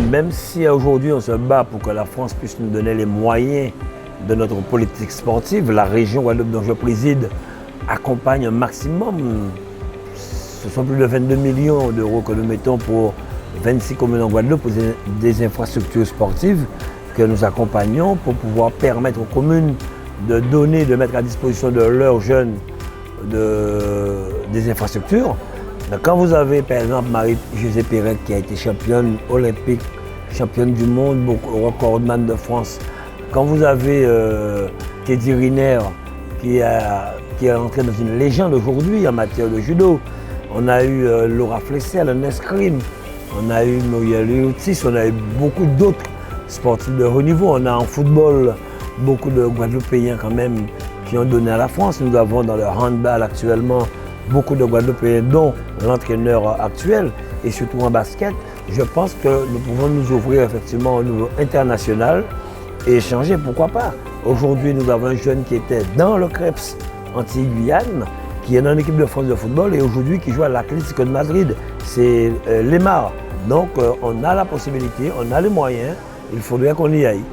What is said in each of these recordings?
même si aujourd'hui on se bat pour que la France puisse nous donner les moyens de notre politique sportive, la région Guadeloupe dont je préside accompagne un maximum. Ce sont plus de 22 millions d'euros que nous mettons pour 26 communes en Guadeloupe pour des infrastructures sportives que nous accompagnons pour pouvoir permettre aux communes de donner, de mettre à disposition de leurs jeunes des infrastructures. Quand vous avez par exemple Marie-Josée Pérec qui a été championne olympique, championne du monde, recordman de France, quand vous avez Teddy Riner qui est entré dans une légende aujourd'hui en matière de judo, on a eu Laura Flessel en escrime, on a eu Muriel Otis, on a eu beaucoup d'autres sportifs de haut niveau. On a en football beaucoup de Guadeloupéens quand même qui ont donné à la France. Nous avons dans le handball actuellement beaucoup de Guadeloupéens, dont l'entraîneur actuel, et surtout en basket. Je pense que nous pouvons nous ouvrir effectivement au niveau international et échanger, pourquoi pas. Aujourd'hui, nous avons un jeune qui était dans le CREPS Antilles-Guyane, qui est dans l'équipe de France de football et aujourd'hui qui joue à l'Atlético de Madrid. C'est Lemar. Donc on a la possibilité, on a les moyens, il faudrait qu'on y aille.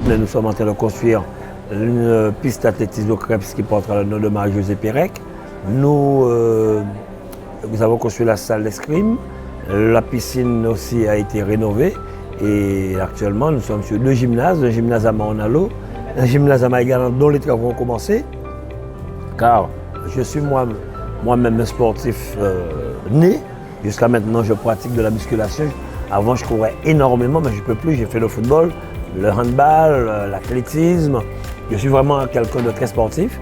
Nous sommes en train de construire une piste d'athlétisme au CREPS qui portera le nom de Marie-Josée Pérec. Nous avons construit la salle d'escrime. La piscine aussi a été rénovée et actuellement nous sommes sur 2 gymnases, un gymnase à Maonalo, un gymnase à Maïgalan dont les travaux ont commencé, car je suis moi-même un sportif né. Jusqu'à maintenant, je pratique de la musculation. Avant, je courais énormément, mais je ne peux plus. J'ai fait le football, le handball, l'athlétisme. Je suis vraiment quelqu'un de très sportif.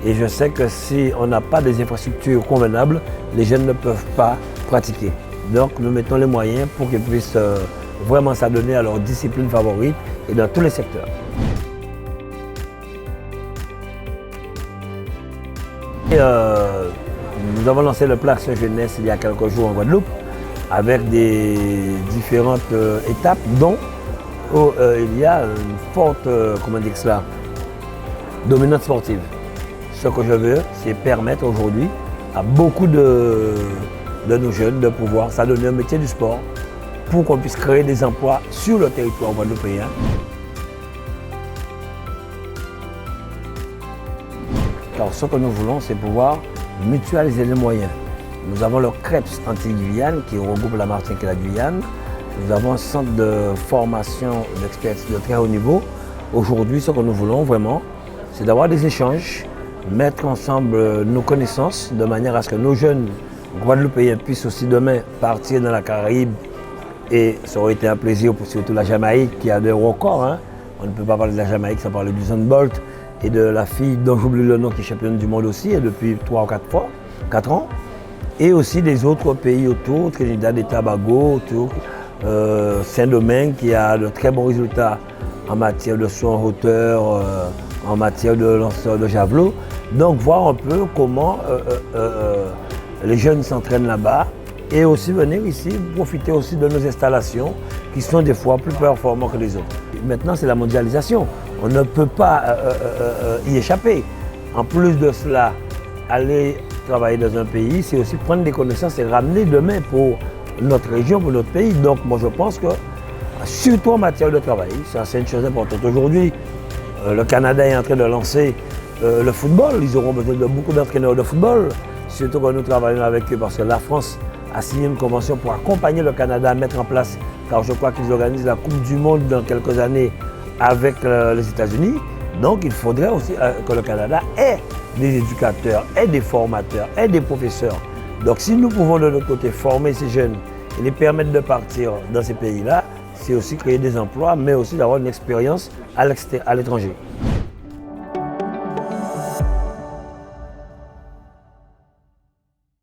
Et je sais que si on n'a pas des infrastructures convenables, les jeunes ne peuvent pas pratiquer. Donc, nous mettons les moyens pour qu'ils puissent vraiment s'adonner à leur discipline favorite et dans tous les secteurs. Et, nous avons lancé le plan Action Jeunesse il y a quelques jours en Guadeloupe avec des différentes étapes dont il y a une forte dominante sportive. Ce que je veux, c'est permettre aujourd'hui à beaucoup de nos jeunes de pouvoir s'adonner au métier du sport pour qu'on puisse créer des emplois sur le territoire guadeloupéen. Alors ce que nous voulons, c'est pouvoir mutualiser les moyens. Nous avons le CREPS Antilles-Guyane qui regroupe la Martinique et la Guyane. Nous avons un centre de formation d'expertise de très haut niveau. Aujourd'hui, ce que nous voulons vraiment, c'est d'avoir des échanges, mettre ensemble nos connaissances de manière à ce que nos jeunes Guadeloupéens puissent aussi demain partir dans la Caraïbe. Et ça aurait été un plaisir pour surtout la Jamaïque qui a des records. Hein. On ne peut pas parler de la Jamaïque sans parler d'Usain Bolt et de la fille dont j'oublie le nom qui est championne du monde aussi et depuis 3 ou 4 ans. Et aussi des autres pays autour, Trinidad et Tobago, autour, Saint-Domingue qui a de très bons résultats en matière de saut en hauteur, en matière de lanceur de javelot. Donc voir un peu comment les jeunes s'entraînent là-bas et aussi venir ici profiter aussi de nos installations qui sont des fois plus performantes que les autres. Maintenant c'est la mondialisation, on ne peut pas y échapper. En plus de cela, aller travailler dans un pays, c'est aussi prendre des connaissances et ramener demain pour notre région, pour notre pays. Donc moi je pense que, surtout en matière de travail, ça c'est une chose importante. Aujourd'hui, le Canada est en train de lancer le football, ils auront besoin de beaucoup d'entraîneurs de football, surtout quand nous travaillons avec eux parce que la France a signé une convention pour accompagner le Canada à mettre en place, car je crois qu'ils organisent la Coupe du Monde dans quelques années avec les États-Unis. Donc il faudrait aussi que le Canada ait des éducateurs, ait des formateurs, ait des professeurs. Donc si nous pouvons de notre côté former ces jeunes et les permettre de partir dans ces pays-là, c'est aussi créer des emplois, mais aussi d'avoir une expérience à l'étranger.